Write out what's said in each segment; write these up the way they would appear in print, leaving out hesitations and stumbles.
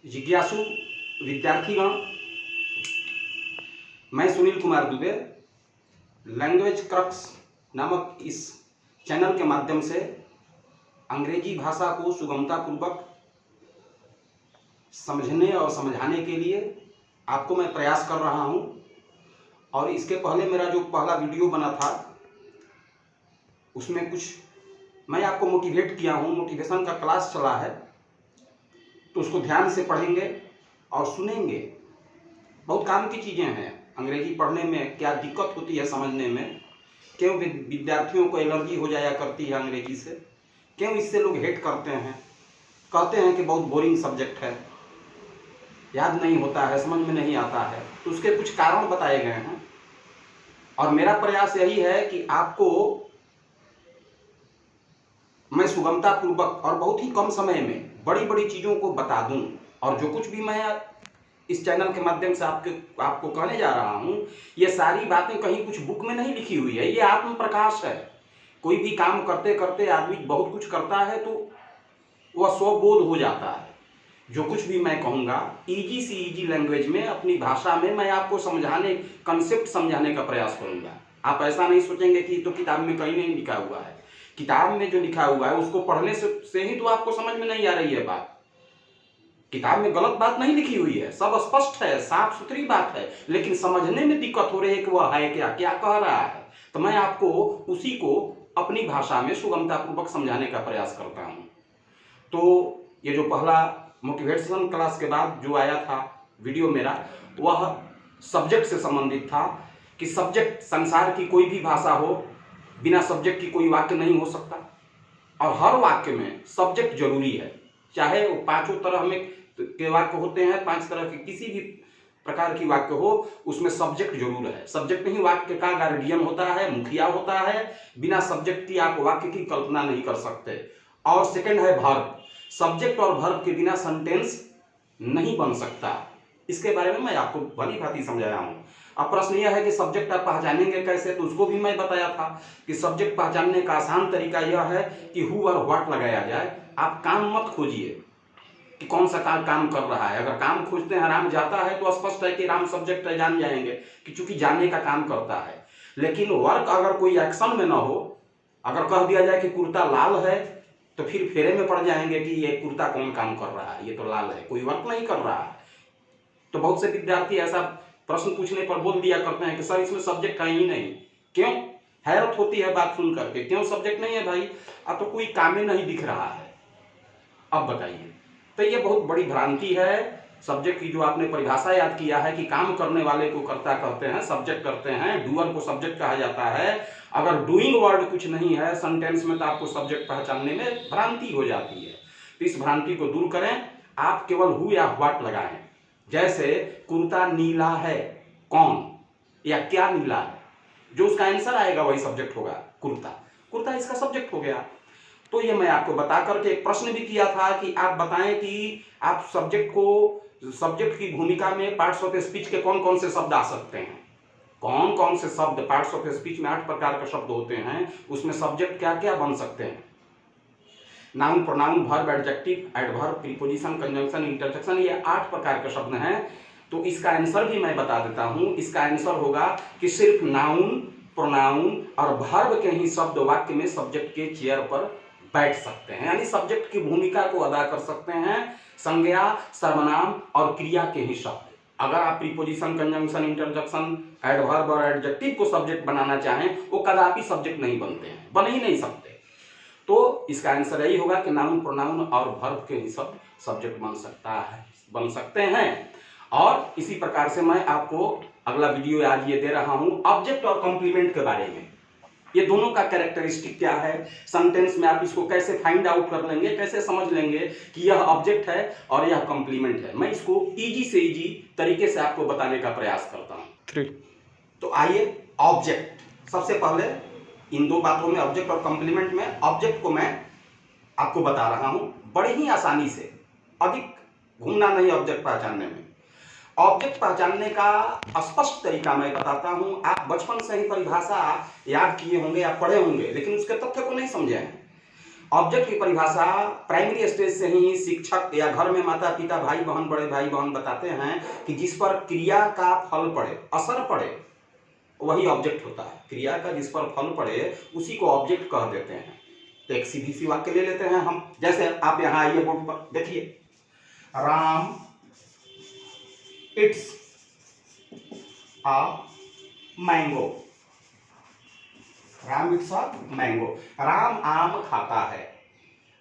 जिज्ञासु विद्यार्थीगण, मैं Sunil Kumar Dubey language crux नामक इस चैनल के माध्यम से अंग्रेजी भाषा को सुगमतापूर्वक समझने और समझाने के लिए आपको मैं प्रयास कर रहा हूं। और इसके पहले मेरा जो पहला वीडियो बना था उसमें कुछ मैं आपको मोटिवेट किया हूं, मोटिवेशन का क्लास चला है, तो उसको ध्यान से पढ़ेंगे और सुनेंगे। बहुत काम की चीज़ें हैं अंग्रेजी पढ़ने में। क्या दिक्कत होती है समझने में, क्यों विद्यार्थियों को एलर्जी हो जाया करती है अंग्रेजी से, क्यों इससे लोग हेट करते हैं, कहते हैं कि बहुत बोरिंग सब्जेक्ट है, याद नहीं होता है, समझ में नहीं आता है। तो उसके कुछ कारण बताए गए हैं और मेरा प्रयास यही है कि आपको मैं सुगमतापूर्वक और बहुत ही कम समय में बड़ी बड़ी चीज़ों को बता दूं। और जो कुछ भी मैं इस चैनल के माध्यम से आपको कहने जा रहा हूं, ये सारी बातें कहीं कुछ बुक में नहीं लिखी हुई है, ये आत्म प्रकाश है। कोई भी काम करते करते आदमी बहुत कुछ करता है तो वह स्वबोध हो जाता है। जो कुछ भी मैं कहूँगा ईजी से ईजी लैंग्वेज में, अपनी भाषा में मैं आपको समझाने, कंसेप्ट समझाने का प्रयास करूँगा। आप ऐसा नहीं सोचेंगे कि तो किताब में कहीं नहीं लिखा हुआ है। किताब में जो लिखा हुआ है उसको पढ़ने से ही तो आपको समझ में नहीं आ रही है बात। किताब में गलत बात नहीं लिखी हुई है, सब स्पष्ट है, साफ सुथरी बात है, लेकिन समझने में दिक्कत हो रही है कि वह है क्या, क्या कह रहा है। तो मैं आपको उसी को अपनी भाषा में सुगमतापूर्वक समझाने का प्रयास करता हूँ। तो ये जो पहला मोटिवेशन क्लास के बाद जो आया था वीडियो मेरा, वह सब्जेक्ट से संबंधित था कि सब्जेक्ट, संसार की कोई भी भाषा हो, बिना सब्जेक्ट की कोई वाक्य नहीं हो सकता। और हर वाक्य में सब्जेक्ट जरूरी है, चाहे वो पांचों तरह में के वाक्य होते हैं, 5 तरह के किसी भी प्रकार की वाक्य हो, उसमें सब्जेक्ट जरूर है। सब्जेक्ट नहीं वाक्य का गार्डियन होता है, मुखिया होता है। बिना सब्जेक्ट की आप वाक्य की कल्पना नहीं कर सकते। और सेकंड है वर्ब। सब्जेक्ट और वर्ब के बिना सेंटेंस नहीं बन सकता। इसके बारे में मैं आपको भली भांति समझाया हूं। अब प्रश्न यह है कि सब्जेक्ट आप पहचानेंगे कैसे, तो उसको भी मैं बताया था कि सब्जेक्ट पहचानने का आसान तरीका यह है कि हु और व्हाट लगाया जाए। आप काम मत खोजिए कि कौन सा काम कर रहा है। अगर काम खोजते हैं राम जाता है तो स्पष्ट है कि राम सब्जेक्ट है, जान जाएंगे कि चूंकि जानने का काम करता है। लेकिन वर्क अगर कोई एक्शन में ना हो, अगर कह दिया जाए कि कुर्ता लाल है, तो फिर फेरे में पड़ जाएंगे कि ये कुर्ता कौन काम कर रहा है, ये तो लाल है, कोई वर्क नहीं कर रहा है। तो बहुत से विद्यार्थी ऐसा प्रश्न पूछने पर बोल दिया करते हैं कि सर इसमें सब्जेक्ट है ही नहीं। क्यों? हैरत होती है बात सुन करके, क्यों सब्जेक्ट नहीं है भाई? अब तो कोई काम ही नहीं दिख रहा है। अब बताइए। तो ये बहुत बड़ी भ्रांति है। सब्जेक्ट की जो आपने परिभाषा याद किया है कि काम करने वाले को कर्ता कहते हैं, सब्जेक्ट करते हैं, डूअर को सब्जेक्ट कहा जाता है। अगर डूइंग वर्ड कुछ नहीं है सेंटेंस में, तो आपको सब्जेक्ट पहचानने में भ्रांति हो जाती है। तो इस भ्रांति को दूर करें, आप केवल हु या व्हाट लगाएं। जैसे कुर्ता नीला है, कौन या क्या नीला है, जो उसका आंसर आएगा वही सब्जेक्ट होगा। कुर्ता, कुर्ता इसका सब्जेक्ट हो गया। तो ये मैं आपको बता करके एक प्रश्न भी किया था कि आप बताएं कि आप सब्जेक्ट की भूमिका में पार्ट्स ऑफ स्पीच के कौन कौन से शब्द आ सकते हैं। कौन कौन से शब्द, पार्ट्स ऑफ स्पीच में 8 प्रकार के शब्द होते हैं, उसमें सब्जेक्ट क्या क्या बन सकते हैं। Noun, pronoun, verb, adjective, adverb, preposition, conjunction, interjection, ये 8 प्रकार के शब्द हैं। तो इसका आंसर भी मैं बता देता हूं। इसका आंसर होगा कि सिर्फ नाउन, प्रोनाउन और वर्ब के ही शब्द वाक्य में सब्जेक्ट के चेयर पर बैठ सकते हैं, यानी सब्जेक्ट की भूमिका को अदा कर सकते हैं। संज्ञा, सर्वनाम और क्रिया के ही शब्द। अगर आप प्रीपोजिशन, कंजंक्शन, इंटरजेक्शन, एडवर्ब और एडजेक्टिव को सब्जेक्ट बनाना चाहें, वो कदापि सब्जेक्ट नहीं बनते हैं, बन ही नहीं सकते। तो इसका आंसर यही होगा कि नाउन, प्रोनाउन और वर्ब के ही शब्द सब्जेक्ट बन सकते हैं। और इसी प्रकार से मैं आपको अगला वीडियो आज ये दे रहा हूं ऑब्जेक्ट और कॉम्प्लीमेंट के बारे में। ये दोनों का कैरेक्टरिस्टिक क्या है, सेंटेंस में आप इसको कैसे फाइंड आउट कर लेंगे, कैसे समझ लेंगे कि यह ऑब्जेक्ट है और यह कॉम्प्लीमेंट है। मैं इसको इजी से इजी तरीके से आपको बताने का प्रयास करता हूं। 3 तो आइए, ऑब्जेक्ट सबसे पहले इन 2 बातों में, ऑब्जेक्ट और कॉम्प्लीमेंट में, ऑब्जेक्ट को मैं आपको बता रहा हूं बड़े ही आसानी से, अधिक घूमना नहीं ऑब्जेक्ट पहचानने में। ऑब्जेक्ट पहचानने का स्पष्ट तरीका मैं बताता हूं। आप बचपन से ही परिभाषा याद किए होंगे या पढ़े होंगे, लेकिन उसके तथ्य को नहीं समझे हैं। ऑब्जेक्ट की परिभाषा प्राइमरी स्टेज से ही शिक्षक या घर में माता पिता भाई बहन बड़े भाई बहन बताते हैं कि जिस पर क्रिया का फल पड़े, असर पड़े, वही ऑब्जेक्ट होता है। क्रिया का जिस पर फल पड़े उसी को ऑब्जेक्ट कह देते हैं। तो एक सीधी सी वाक्य ले लेते हैं हम, जैसे आप यहाँ आइए बोर्ड पर देखिए, Ram it's a mango. Ram it's a mango, Ram आम खाता है।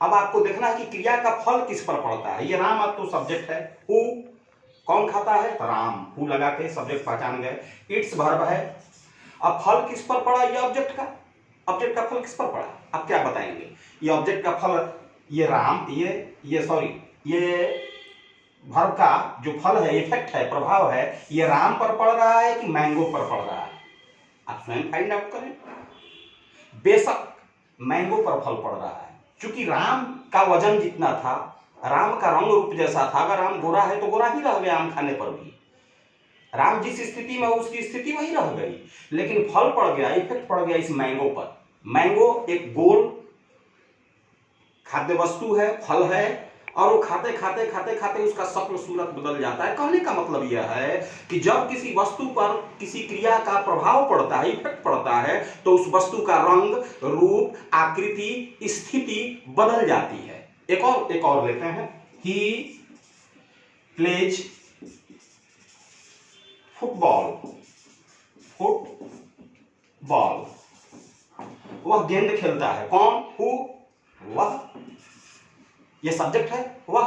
अब आपको देखना है कि क्रिया का फल किस पर पड़ता है। ये राम अब तो सब्जेक्ट है, हु कौन खाता है, तो राम, हु लगा के सब्जेक्ट पहचान गए। इट्स वर्ब है। अब फल किस पर पड़ा, ये ऑब्जेक्ट का फल किस पर पड़ा, अब क्या बताएंगे। ये ऑब्जेक्ट का फल, ये राम, ये वर्ब का जो फल है, इफेक्ट है, प्रभाव है, ये राम पर पड़ रहा है कि मैंगो पर पड़ रहा है, आप स्वयं फाइंड आउट करें। बेशक मैंगो पर फल पड़ रहा है, क्योंकि राम का वजन जितना था, राम का रंग रूप जैसा था, अगर राम गोरा है तो गोरा ही रह गया आम खाने पर भी। राम जिस स्थिति में उसकी स्थिति वही रह गई, लेकिन फल पड़ गया, इफेक्ट पड़ गया इस मैंगो पर। मैंगो एक गोल खाद्य वस्तु है, फल है, और वो खाते खाते खाते खाते उसका शक्ल सूरत बदल जाता है। कहने का मतलब यह है कि जब किसी वस्तु पर किसी क्रिया का प्रभाव पड़ता है, इफेक्ट पड़ता है, तो उस वस्तु का रंग, रूप, आकृति, स्थिति बदल जाती है। एक और लेते हैं, ही प्लेज फुटबॉल, वह गेंद खेलता है। कौन, हु, वह, ये सब्जेक्ट है, वह।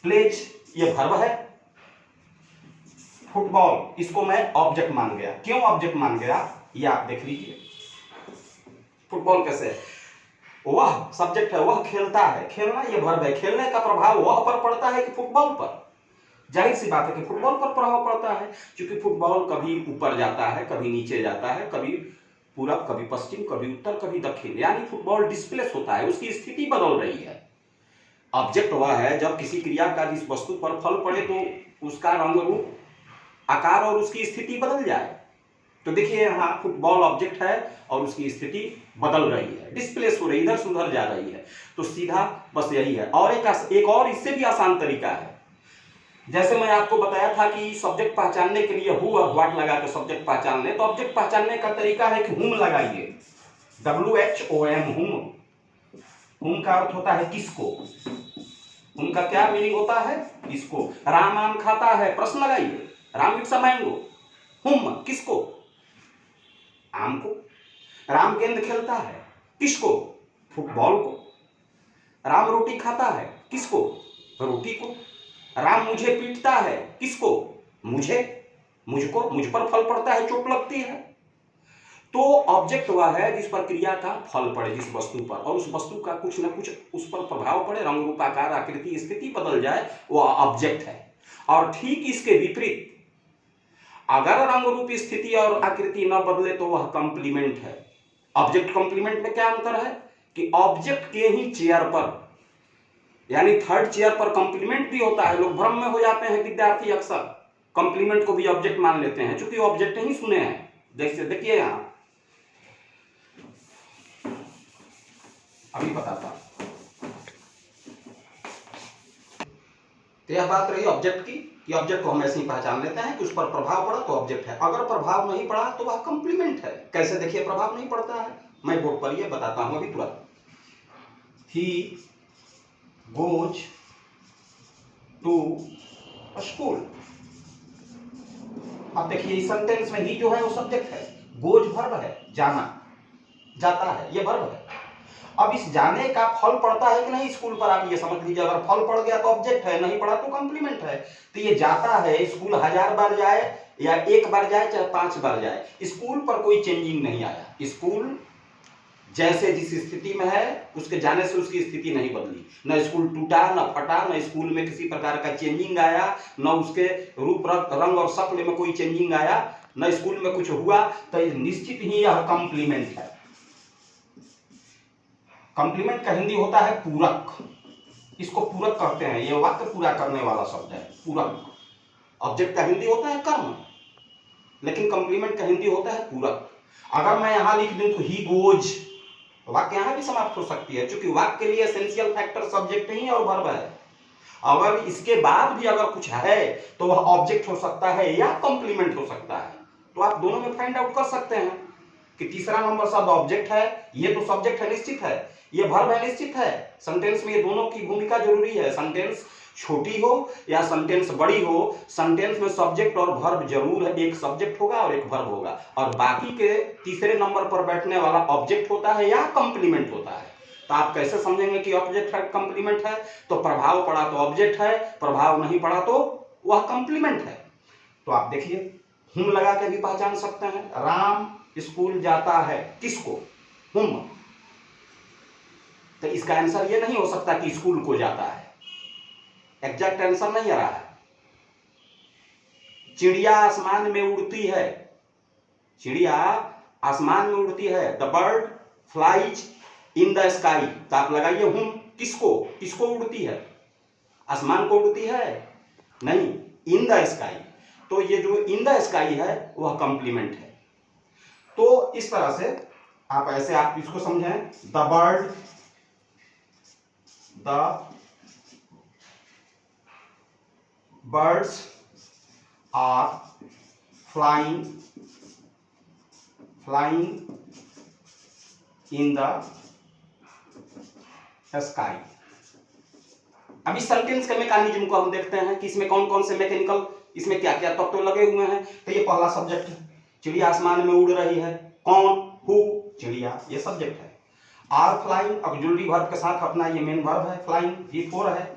प्लेज ये वर्ब है। फुटबॉल इसको मैं ऑब्जेक्ट मान गया। क्यों ऑब्जेक्ट मान गया, ये आप देख लीजिए। फुटबॉल कैसे है, वह सब्जेक्ट है, वह खेलता है, खेलना ये वर्ब है। खेलने का प्रभाव वह पर पड़ता है कि फुटबॉल पर, जाहिर सी बात है कि फुटबॉल पर प्रभाव पड़ता है, क्योंकि फुटबॉल कभी ऊपर जाता है, कभी नीचे जाता है, कभी पूरब, कभी पश्चिम, कभी उत्तर, कभी दक्षिण, यानी फुटबॉल डिस्प्लेस होता है, उसकी स्थिति बदल रही है। ऑब्जेक्ट वह है जब किसी क्रिया का जिस वस्तु पर फल पड़े तो उसका रंग, रूप, आकार और उसकी स्थिति बदल जाए। तो देखिए यहाँ फुटबॉल ऑब्जेक्ट है और उसकी स्थिति बदल रही है, डिस्प्लेस हो रही है, इधर से उधर जा रही है। तो सीधा बस यही है। और एक और इससे भी आसान तरीका है। जैसे मैं आपको बताया था कि सब्जेक्ट पहचानने के लिए हु और व्हाट लगा के सब्जेक्ट पहचान ले, तो ऑब्जेक्ट पहचानने का तरीका है कि हुम लगाइए, WHOM, हुम का अर्थ होता है किसको। उनका क्या मीनिंग होता है, किसको। राम आम खाता है, प्रश्न लगाइए, राम इट्स अ मैंगो, हुम किसको, आम को। राम गेंद खेलता है, किसको, फुटबॉल को। राम रोटी खाता है, किसको, रोटी को। राम मुझे पीटता है, किसको, मुझे, मुझको, मुझ पर फल पड़ता है, चोट लगती है। तो ऑब्जेक्ट वह है जिस पर क्रिया का फल पड़े, जिस वस्तु पर, और उस वस्तु का कुछ न कुछ उस पर प्रभाव पड़े, रंग, रूप, आकार, आकृति, स्थिति बदल जाए, वह ऑब्जेक्ट है। और ठीक इसके विपरीत, अगर रंग, रूप, स्थिति और आकृति न बदले तो वह कंप्लीमेंट है। ऑब्जेक्ट कंप्लीमेंट में क्या अंतर है कि ऑब्जेक्ट के ही चेयर पर, यानी थर्ड चेयर पर कंप्लीमेंट भी होता है। लोग भ्रम में हो जाते हैं विद्यार्थी, अक्सर कंप्लीमेंट को भी ऑब्जेक्ट मान लेते हैं, क्योंकि ऑब्जेक्ट ही सुने हैं। जैसे देखिए यहां अभी बताता। तो यह बात रही ऑब्जेक्ट की, कि ऑब्जेक्ट को हम ऐसे ही पहचान लेते हैं कि उस पर प्रभाव पड़ा तो ऑब्जेक्ट है, अगर प्रभाव नहीं पड़ा तो वह कंप्लीमेंट है। कैसे, देखिए प्रभाव नहीं पड़ता है, मैं बोर्ड पर ये बताता हूं अभी तुरंत। He goes to school. अब देखिए इस सेंटेंस में ही जो है वो सब्जेक्ट है, गोज वर्ब है, जाना, जाता है, ये वर्ब है। अब इस जाने का फल पड़ता है कि नहीं स्कूल पर, आप ये समझ लीजिए। अगर फल पड़ गया तो ऑब्जेक्ट है, नहीं पड़ा तो कंप्लीमेंट है। तो ये जाता है, स्कूल 1000 बार जाए या 1 बार जाए चाहे 5 बार जाए, स्कूल पर कोई चेंजिंग नहीं आया। स्कूल जैसे जिस स्थिति में है उसके जाने से उसकी स्थिति नहीं बदली, न स्कूल टूटा, न फटा, न स्कूल में किसी प्रकार का चेंजिंग आया, न उसके रूप, रंग और शक्ल में कोई चेंजिंग आया, न स्कूल में कुछ हुआ। तो निश्चित ही यह कंप्लीमेंट है। कंप्लीमेंट का हिंदी होता है पूरक, इसको पूरक कहते हैं। यह वाक्य पूरा करने वाला शब्द है, पूरक। ऑब्जेक्ट का हिंदी होता है कर्म, लेकिन कंप्लीमेंट का हिंदी होता है पूरक। अगर मैं यहां लिख दूं तो ही गोज वाक्य यहाँ भी समाप्त हो सकती है, क्योंकि वाक्य के लिए एसेंशियल फैक्टर सब्जेक्ट ही और वर्ब है। अगर इसके बाद भी अगर कुछ है तो वह ऑब्जेक्ट हो सकता है या कॉम्प्लीमेंट हो सकता है। तो आप दोनों में फाइंड आउट कर सकते हैं कि तीसरा नंबर शब्द ऑब्जेक्ट है, ये तो सब्जेक्ट है निश्चित है, ये वर्ब है निश्चित है। सेंटेंस में ये दोनों की भूमिका जरूरी है, सेंटेंस छोटी हो या सेंटेंस बड़ी हो, सेंटेंस में सब्जेक्ट और वर्ब जरूर है, एक सब्जेक्ट होगा और एक वर्ब होगा, और बाकी के तीसरे नंबर पर बैठने वाला ऑब्जेक्ट होता है या कॉम्प्लीमेंट होता है। तो आप कैसे समझेंगे कि ऑब्जेक्ट है कॉम्प्लीमेंट है? तो प्रभाव पड़ा तो ऑब्जेक्ट है, प्रभाव नहीं पड़ा तो वह कॉम्प्लीमेंट है। तो आप देखिए हुम लगा के भी पहचान सकते हैं। राम स्कूल जाता है, किसको? हुम। तो इसका आंसर ये नहीं हो सकता कि स्कूल को जाता है, एग्जैक्ट आंसर नहीं आ रहा है। चिड़िया आसमान में उड़ती है, चिड़िया आसमान में उड़ती है, the bird flies in the sky. तो आप लगाइए हुम, किसको? किसको उड़ती है? आसमान को उड़ती है? नहीं, इन द स्काई। तो ये जो इन द स्काई है वह कॉम्प्लीमेंट है। तो इस तरह से आप ऐसे आप इसको समझें, the birds are flying in the sky. अब इस सेंटेंस के मैकेनिज्म को हम देखते हैं कि इसमें कौन कौन से मैकेनिकल, इसमें क्या क्या तत्व लगे हुए हैं। तो ये पहला सब्जेक्ट है, चिड़िया आसमान में उड़ रही है, कौन? हु, चिड़िया, ये सब्जेक्ट है। आर फ्लाइंग ऑक्सिलरी वर्ब के साथ अपना ये मेन वर्ब है, फ्लाइंग, ये 4 है।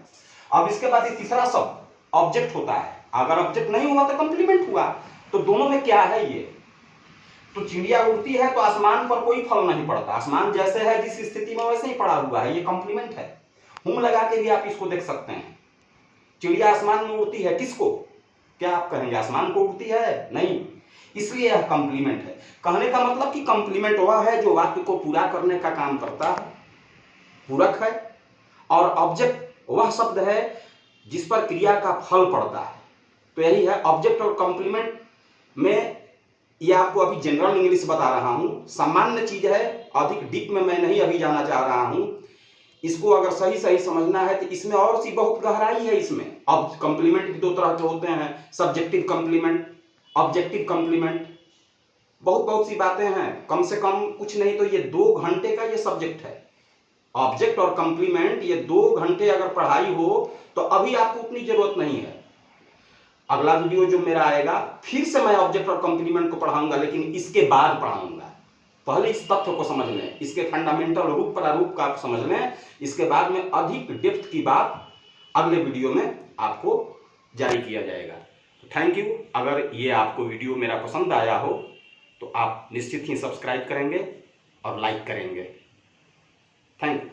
अब इसके बाद ये तीसरा शब्द ऑब्जेक्ट होता है, अगर ऑब्जेक्ट नहीं हुआ तो कंप्लीमेंट हुआ। तो दोनों में क्या है ये? तो चिड़िया उड़ती है तो आसमान पर कोई फल नहीं पड़ता, आसमान जैसे है जिस स्थिति में वैसे ही पड़ा हुआ है, ये कॉम्प्लीमेंट है। हुम लगा के भी आप इसको देख सकते हैं। चिड़िया आसमान में उड़ती है, किसको? क्या आप कहेंगे आसमान को उड़ती है? नहीं, इसलिए यह कॉम्प्लीमेंट है। कहने का मतलब कि कॉम्प्लीमेंट वह है जो वाक्य को पूरा करने का काम करता है, पूरक है, और ऑब्जेक्ट वह शब्द है जिस पर क्रिया का फल पड़ता है। तो यही है ऑब्जेक्ट और कॉम्प्लीमेंट में। ये आपको अभी जनरल इंग्लिश बता रहा हूं, सामान्य चीज है, अधिक डीप में मैं नहीं अभी जाना चाह रहा हूं। इसको अगर सही सही समझना है तो इसमें और सी बहुत गहराई है। इसमें अब कॉम्प्लीमेंट भी 2 तरह के होते हैं, सब्जेक्टिव कॉम्प्लीमेंट, ऑब्जेक्टिव कॉम्प्लीमेंट, बहुत सी बातें हैं। कम से कम कुछ नहीं तो ये 2 घंटे का ये सब्जेक्ट है, ऑब्जेक्ट और कॉम्प्लीमेंट। ये 2 घंटे अगर पढ़ाई हो तो अभी आपको उतनी जरूरत नहीं है। अगला वीडियो जो मेरा आएगा फिर से मैं ऑब्जेक्ट और कॉम्प्लीमेंट को पढ़ाऊंगा, लेकिन इसके बाद पढ़ाऊंगा। पहले इस तथ्य को समझ लें, इसके फंडामेंटल रूप प्रारूप का आप समझ लें, इसके बाद में अधिक डेप्थ की बात अगले वीडियो में आपको जारी किया जाएगा। तो थैंक यू। अगर ये आपको वीडियो मेरा पसंद आया हो तो आप निश्चित ही सब्सक्राइब करेंगे और लाइक करेंगे। Thank you.